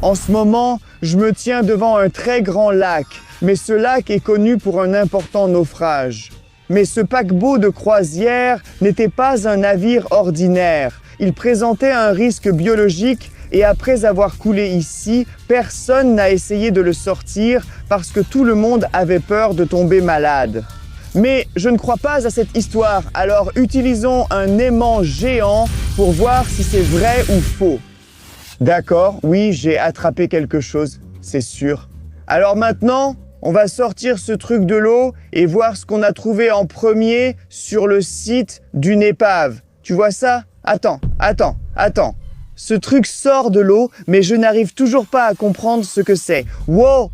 En ce moment, je me tiens devant un très grand lac, mais ce lac est connu pour un important naufrage. Mais ce paquebot de croisière n'était pas un navire ordinaire. Il présentait un risque biologique et après avoir coulé ici, personne n'a essayé de le sortir parce que tout le monde avait peur de tomber malade. Mais je ne crois pas à cette histoire, alors utilisons un aimant géant pour voir si c'est vrai ou faux. D'accord, oui, j'ai attrapé quelque chose, c'est sûr. Alors maintenant, on va sortir ce truc de l'eau et voir ce qu'on a trouvé en premier sur le site d'une épave. Tu vois ça? Attends. Ce truc sort de l'eau, mais je n'arrive toujours pas à comprendre ce que c'est. Wow,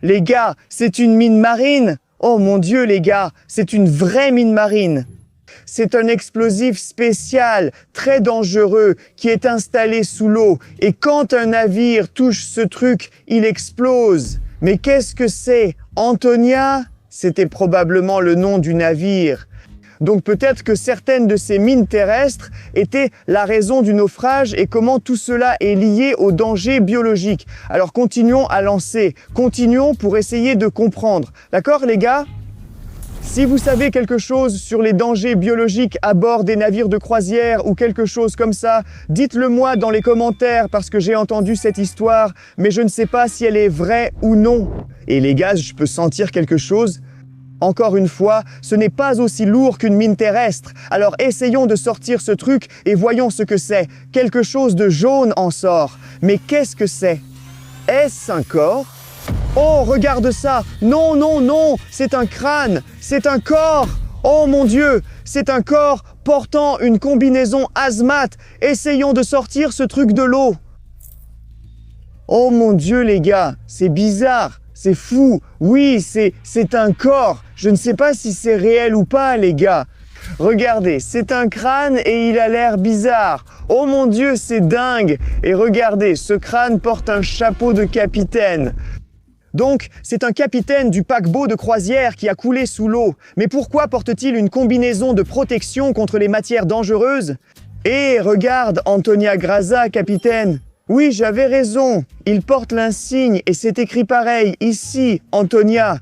les gars, c'est une mine marine. Oh mon Dieu, les gars, c'est une vraie mine marine. C'est un explosif spécial, très dangereux, qui est installé sous l'eau. Et quand un navire touche ce truc, il explose. Mais qu'est-ce que c'est? Antonia? C'était probablement le nom du navire. Donc peut-être que certaines de ces mines terrestres étaient la raison du naufrage et comment tout cela est lié au danger biologique. Alors continuons à lancer, continuons pour essayer de comprendre. D'accord les gars? Si vous savez quelque chose sur les dangers biologiques à bord des navires de croisière ou quelque chose comme ça, dites-le moi dans les commentaires parce que j'ai entendu cette histoire, mais je ne sais pas si elle est vraie ou non. Et les gars, je peux sentir quelque chose. Encore une fois, ce n'est pas aussi lourd qu'une mine terrestre. Alors essayons de sortir ce truc et voyons ce que c'est. Quelque chose de jaune en sort. Mais qu'est-ce que c'est? Est-ce un corps? Oh, regarde ça! Non, c'est un crâne! C'est un corps! Oh mon Dieu! C'est un corps portant une combinaison hazmat! Essayons de sortir ce truc de l'eau! Oh mon Dieu les gars, c'est bizarre! C'est fou! Oui, c'est un corps! Je ne sais pas si c'est réel ou pas les gars! Regardez, c'est un crâne et il a l'air bizarre. Oh mon Dieu, c'est dingue! Et regardez, ce crâne porte un chapeau de capitaine. Donc, c'est un capitaine du paquebot de croisière qui a coulé sous l'eau. Mais pourquoi porte-t-il une combinaison de protection contre les matières dangereuses? Et regarde, Antonia Graza, capitaine. Oui, j'avais raison. Il porte l'insigne et c'est écrit pareil, ici, Antonia.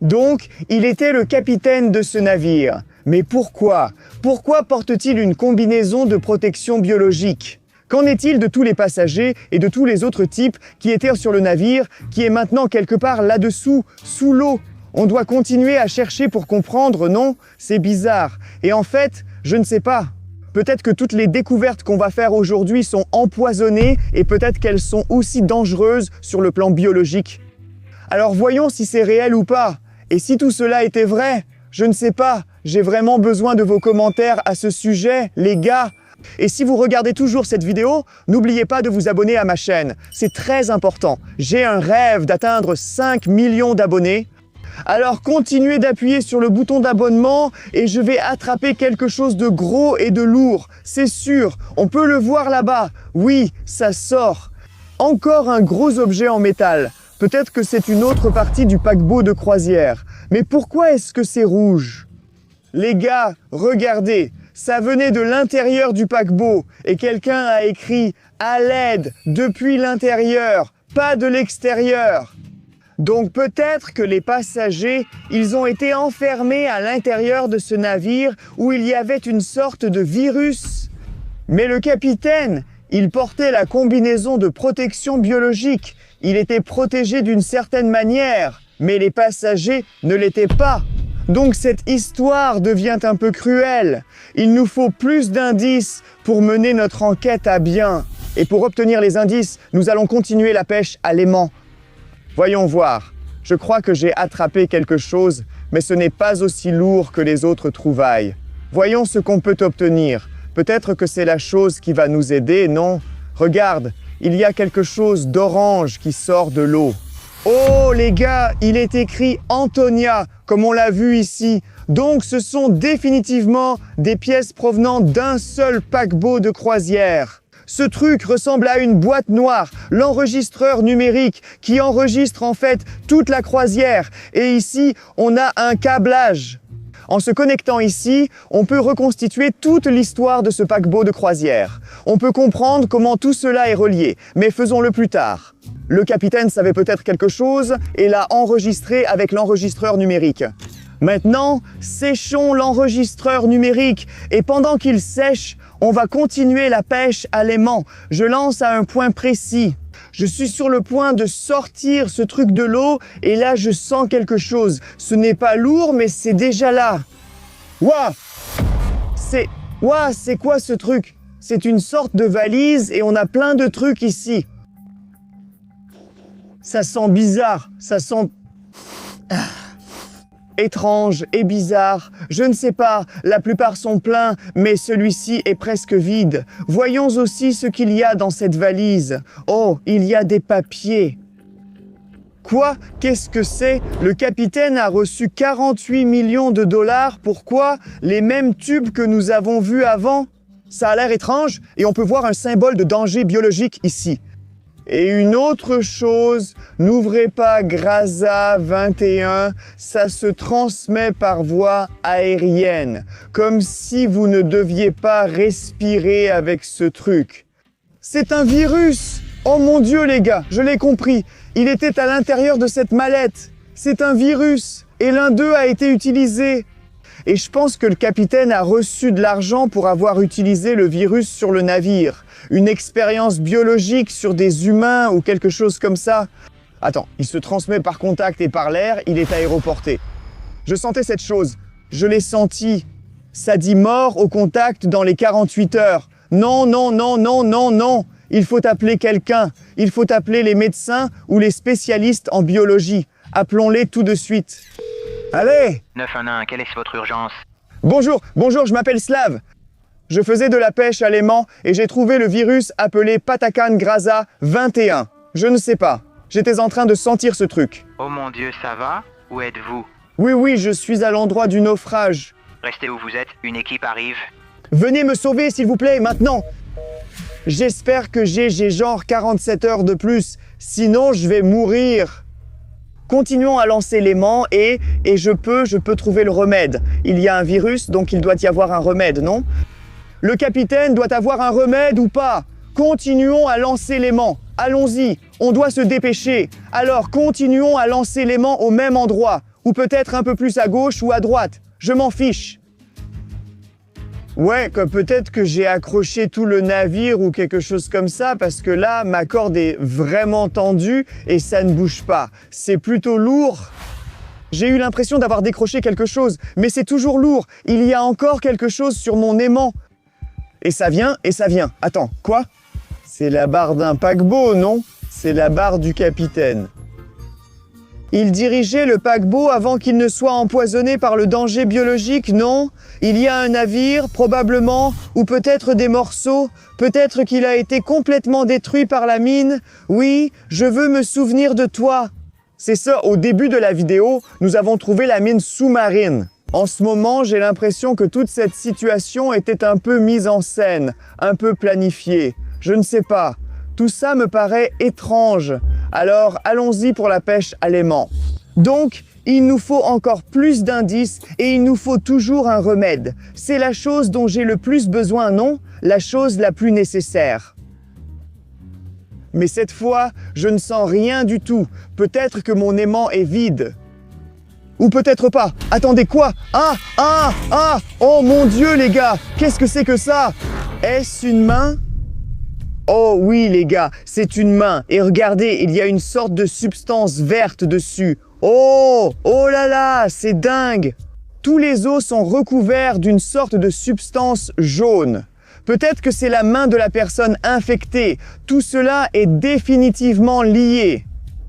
Donc, il était le capitaine de ce navire. Mais pourquoi? Pourquoi porte-t-il une combinaison de protection biologique? Qu'en est-il de tous les passagers et de tous les autres types qui étaient sur le navire, qui est maintenant quelque part là-dessous, sous l'eau? On doit continuer à chercher pour comprendre, non? C'est bizarre. Et en fait, je ne sais pas. Peut-être que toutes les découvertes qu'on va faire aujourd'hui sont empoisonnées et peut-être qu'elles sont aussi dangereuses sur le plan biologique. Alors voyons si c'est réel ou pas. Et si tout cela était vrai, je ne sais pas. J'ai vraiment besoin de vos commentaires à ce sujet, les gars. Et si vous regardez toujours cette vidéo, n'oubliez pas de vous abonner à ma chaîne. C'est très important. J'ai un rêve d'atteindre 5 millions d'abonnés. Alors continuez d'appuyer sur le bouton d'abonnement et je vais attraper quelque chose de gros et de lourd. C'est sûr, on peut le voir là-bas. Oui, ça sort. Encore un gros objet en métal. Peut-être que c'est une autre partie du paquebot de croisière. Mais pourquoi est-ce que c'est rouge? Les gars, regardez. Ça venait de l'intérieur du paquebot et quelqu'un a écrit « À l'aide, depuis l'intérieur, pas de l'extérieur ». Donc peut-être que les passagers, ils ont été enfermés à l'intérieur de ce navire où il y avait une sorte de virus. Mais le capitaine, il portait la combinaison de protection biologique. Il était protégé d'une certaine manière, mais les passagers ne l'étaient pas. Donc cette histoire devient un peu cruelle. Il nous faut plus d'indices pour mener notre enquête à bien. Et pour obtenir les indices, nous allons continuer la pêche à l'aimant. Voyons voir. Je crois que j'ai attrapé quelque chose, mais ce n'est pas aussi lourd que les autres trouvailles. Voyons ce qu'on peut obtenir. Peut-être que c'est la chose qui va nous aider, non? Regarde, il y a quelque chose d'orange qui sort de l'eau. Oh les gars, il est écrit Antonia, comme on l'a vu ici. Donc ce sont définitivement des pièces provenant d'un seul paquebot de croisière. Ce truc ressemble à une boîte noire, l'enregistreur numérique qui enregistre en fait toute la croisière. Et ici, on a un câblage. En se connectant ici, on peut reconstituer toute l'histoire de ce paquebot de croisière. On peut comprendre comment tout cela est relié, mais faisons-le plus tard. Le capitaine savait peut-être quelque chose et l'a enregistré avec l'enregistreur numérique. Maintenant, séchons l'enregistreur numérique et pendant qu'il sèche, on va continuer la pêche à l'aimant. Je lance à un point précis. Je suis sur le point de sortir ce truc de l'eau et là je sens quelque chose. Ce n'est pas lourd mais c'est déjà là. Waouh! C'est quoi ce truc? C'est une sorte de valise et on a plein de trucs ici. Ça sent bizarre, ça sent... étrange et bizarre. Je ne sais pas, la plupart sont pleins, mais celui-ci est presque vide. Voyons aussi ce qu'il y a dans cette valise. Oh, il y a des papiers. Quoi? Qu'est-ce que c'est? Le capitaine a reçu 48 millions de dollars. Pourquoi? Les mêmes tubes que nous avons vus avant? Ça a l'air étrange et on peut voir un symbole de danger biologique ici. Et une autre chose, n'ouvrez pas Grasa 21, ça se transmet par voie aérienne, comme si vous ne deviez pas respirer avec ce truc. C'est un virus! Oh mon Dieu les gars, je l'ai compris, il était à l'intérieur de cette mallette. C'est un virus, et l'un d'eux a été utilisé. Et je pense que le capitaine a reçu de l'argent pour avoir utilisé le virus sur le navire. Une expérience biologique sur des humains ou quelque chose comme ça. Attends, il se transmet par contact et par l'air, il est aéroporté. Je sentais cette chose, je l'ai senti. Ça dit mort au contact dans les 48 heures. Non, non, non, non, non, non. Il faut appeler quelqu'un. Il faut appeler les médecins ou les spécialistes en biologie. Appelons-les tout de suite. Allez! 911, quelle est votre urgence? Bonjour, je m'appelle Slav. Je faisais de la pêche à l'aimant et j'ai trouvé le virus appelé Patacan Grasa 21. Je ne sais pas. J'étais en train de sentir ce truc. Oh mon Dieu, ça va? Où êtes-vous? Oui, je suis à l'endroit du naufrage. Restez où vous êtes, une équipe arrive. Venez me sauver, s'il vous plaît, maintenant. J'espère que j'ai genre 47 heures de plus. Sinon, je vais mourir. Continuons à lancer l'aimant et je peux trouver le remède. Il y a un virus, donc il doit y avoir un remède, non? Le capitaine doit avoir un remède ou pas? Continuons à lancer l'aimant. Allons-y, on doit se dépêcher. Alors, continuons à lancer l'aimant au même endroit, ou peut-être un peu plus à gauche ou à droite. Je m'en fiche. Ouais, peut-être que j'ai accroché tout le navire ou quelque chose comme ça, parce que là, ma corde est vraiment tendue et ça ne bouge pas. C'est plutôt lourd. J'ai eu l'impression d'avoir décroché quelque chose, mais c'est toujours lourd. Il y a encore quelque chose sur mon aimant. Et ça vient, et ça vient. Attends, quoi? C'est la barre d'un paquebot, non? C'est la barre du capitaine. Il dirigeait le paquebot avant qu'il ne soit empoisonné par le danger biologique, non? Il y a un navire, probablement, ou peut-être des morceaux. Peut-être qu'il a été complètement détruit par la mine. Oui, je veux me souvenir de toi. C'est ça, au début de la vidéo, nous avons trouvé la mine sous-marine. En ce moment, j'ai l'impression que toute cette situation était un peu mise en scène, un peu planifiée. Je ne sais pas. Tout ça me paraît étrange. Alors, allons-y pour la pêche à l'aimant. Donc, il nous faut encore plus d'indices et il nous faut toujours un remède. C'est la chose dont j'ai le plus besoin, non? La chose la plus nécessaire. Mais cette fois, je ne sens rien du tout. Peut-être que mon aimant est vide. Ou peut-être pas. Attendez, quoi? Ah! Oh mon Dieu, les gars! Qu'est-ce que c'est que ça? Est-ce une main? Oh oui, les gars, c'est une main. Et regardez, il y a une sorte de substance verte dessus. Oh là là, c'est dingue! Tous les os sont recouverts d'une sorte de substance jaune. Peut-être que c'est la main de la personne infectée. Tout cela est définitivement lié.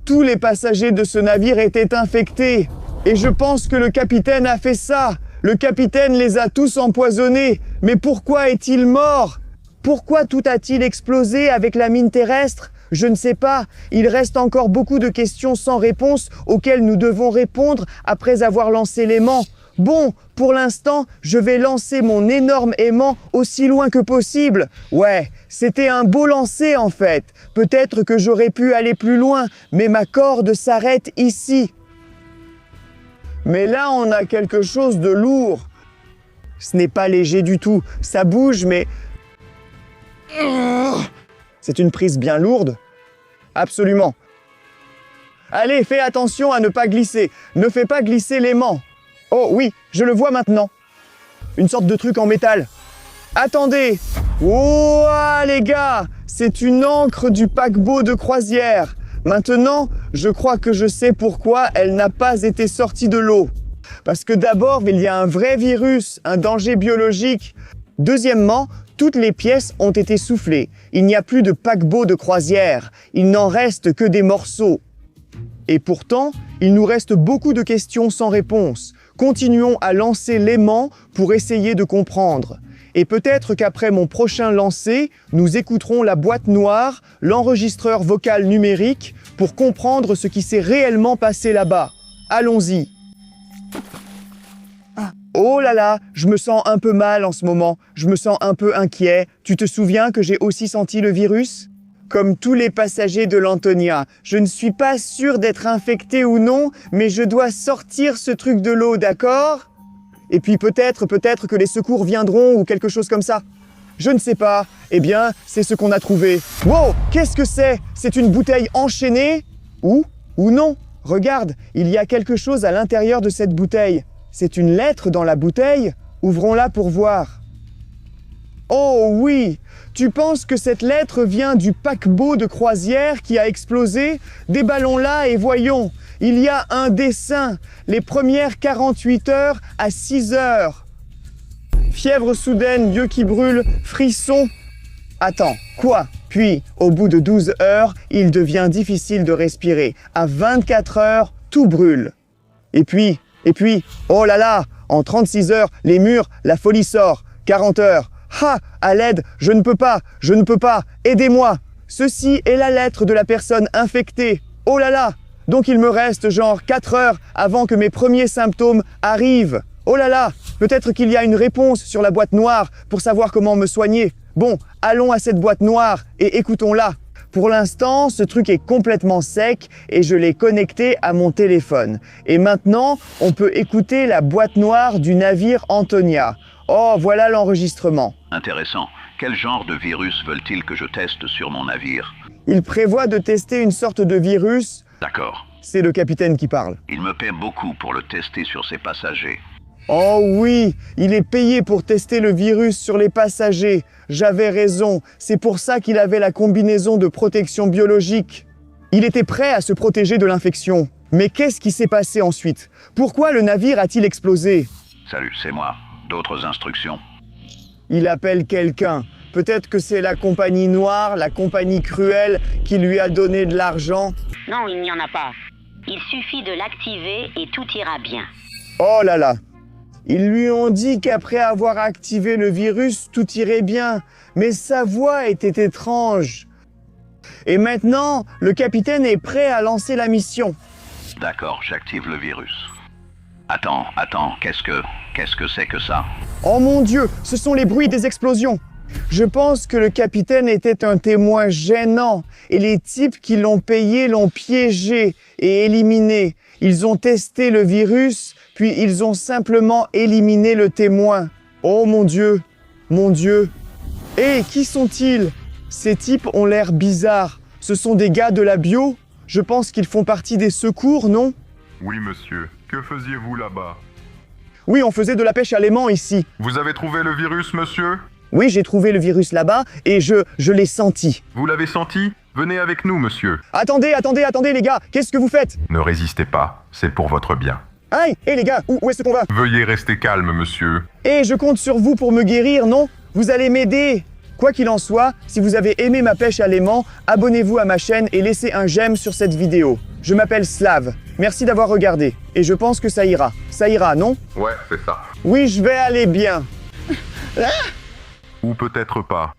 Tous les passagers de ce navire étaient infectés. Et je pense que le capitaine a fait ça. Le capitaine les a tous empoisonnés. Mais pourquoi est-il mort? Pourquoi tout a-t-il explosé avec la mine terrestre? Je ne sais pas. Il reste encore beaucoup de questions sans réponse auxquelles nous devons répondre après avoir lancé l'aimant. Bon, pour l'instant, je vais lancer mon énorme aimant aussi loin que possible. Ouais, c'était un beau lancer en fait. Peut-être que j'aurais pu aller plus loin, mais ma corde s'arrête ici. Mais là, on a quelque chose de lourd. Ce n'est pas léger du tout. Ça bouge, mais... C'est une prise bien lourde. Absolument. Allez, fais attention à ne pas glisser. Ne fais pas glisser l'aimant. Oh oui, je le vois maintenant. Une sorte de truc en métal. Attendez. Ouah, les gars, c'est une ancre du paquebot de croisière. Maintenant, je crois que je sais pourquoi elle n'a pas été sortie de l'eau. Parce que d'abord, il y a un vrai virus, un danger biologique. Deuxièmement, toutes les pièces ont été soufflées. Il n'y a plus de paquebot de croisière. Il n'en reste que des morceaux. Et pourtant, il nous reste beaucoup de questions sans réponse. Continuons à lancer l'aimant pour essayer de comprendre. Et peut-être qu'après mon prochain lancer, nous écouterons la boîte noire, l'enregistreur vocal numérique, pour comprendre ce qui s'est réellement passé là-bas. Allons-y. Oh là là, je me sens un peu mal en ce moment. Je me sens un peu inquiet. Tu te souviens que j'ai aussi senti le virus ? Comme tous les passagers de l'Antonia, je ne suis pas sûr d'être infecté ou non, mais je dois sortir ce truc de l'eau, d'accord ? Et puis peut-être que les secours viendront ou quelque chose comme ça. Je ne sais pas. Eh bien, c'est ce qu'on a trouvé. Wow, qu'est-ce que c'est ? C'est une bouteille enchaînée ? Ou non ? Regarde, il y a quelque chose à l'intérieur de cette bouteille. C'est une lettre dans la bouteille ? Ouvrons-la pour voir. Oh oui ! Tu penses que cette lettre vient du paquebot de croisière qui a explosé ? Déballons là et voyons. Il y a un dessin. Les premières 48 heures à 6 heures. Fièvre soudaine, yeux qui brûlent, frissons. Attends, quoi ? Puis, au bout de 12 heures, il devient difficile de respirer. À 24 heures, tout brûle. Et puis, oh là là, en 36 heures, les murs, la folie sort. 40 heures. Ha! À l'aide, je ne peux pas, aidez-moi! Ceci est la lettre de la personne infectée. Oh là là! Donc il me reste genre 4 heures avant que mes premiers symptômes arrivent. Oh là là! Peut-être qu'il y a une réponse sur la boîte noire pour savoir comment me soigner. Bon, allons à cette boîte noire et écoutons-la. Pour l'instant, ce truc est complètement sec et je l'ai connecté à mon téléphone. Et maintenant, on peut écouter la boîte noire du navire Antonia. Oh, voilà l'enregistrement. Intéressant. Quel genre de virus veulent-ils que je teste sur mon navire ? Il prévoit de tester une sorte de virus. D'accord. C'est le capitaine qui parle. Il me paie beaucoup pour le tester sur ses passagers. Oh oui, il est payé pour tester le virus sur les passagers. J'avais raison. C'est pour ça qu'il avait la combinaison de protection biologique. Il était prêt à se protéger de l'infection. Mais qu'est-ce qui s'est passé ensuite ? Pourquoi le navire a-t-il explosé ? Salut, c'est moi. D'autres instructions ? Il appelle quelqu'un. Peut-être que c'est la compagnie noire, la compagnie cruelle qui lui a donné de l'argent. Non, il n'y en a pas. Il suffit de l'activer et tout ira bien. Oh là là. Ils lui ont dit qu'après avoir activé le virus, tout irait bien. Mais sa voix était étrange. Et maintenant, le capitaine est prêt à lancer la mission. D'accord, j'active le virus. Attends, qu'est-ce que c'est que ça ? Oh mon Dieu, ce sont les bruits des explosions. Je pense que le capitaine était un témoin gênant et les types qui l'ont payé l'ont piégé et éliminé. Ils ont testé le virus, puis ils ont simplement éliminé le témoin. Oh mon Dieu, mon Dieu. Hé, qui sont-ils ? Ces types ont l'air bizarres. Ce sont des gars de la bio ? Je pense qu'ils font partie des secours, non ? Oui, monsieur. Que faisiez-vous là-bas ? Oui, on faisait de la pêche à l'aimant ici. Vous avez trouvé le virus, monsieur ? Oui, j'ai trouvé le virus là-bas et je l'ai senti. Vous l'avez senti ? Venez avec nous, monsieur. Attendez les gars, qu'est-ce que vous faites ? Ne résistez pas, c'est pour votre bien. Aïe, hé les gars, où est-ce qu'on va ? Veuillez rester calme, monsieur. Et je compte sur vous pour me guérir, non ? Vous allez m'aider. Quoi qu'il en soit, si vous avez aimé ma pêche à l'aimant, abonnez-vous à ma chaîne et laissez un j'aime sur cette vidéo. Je m'appelle Slav. Merci d'avoir regardé. Et je pense que ça ira. Ça ira, non ? Ouais, c'est ça. Oui, je vais aller bien. Ou peut-être pas.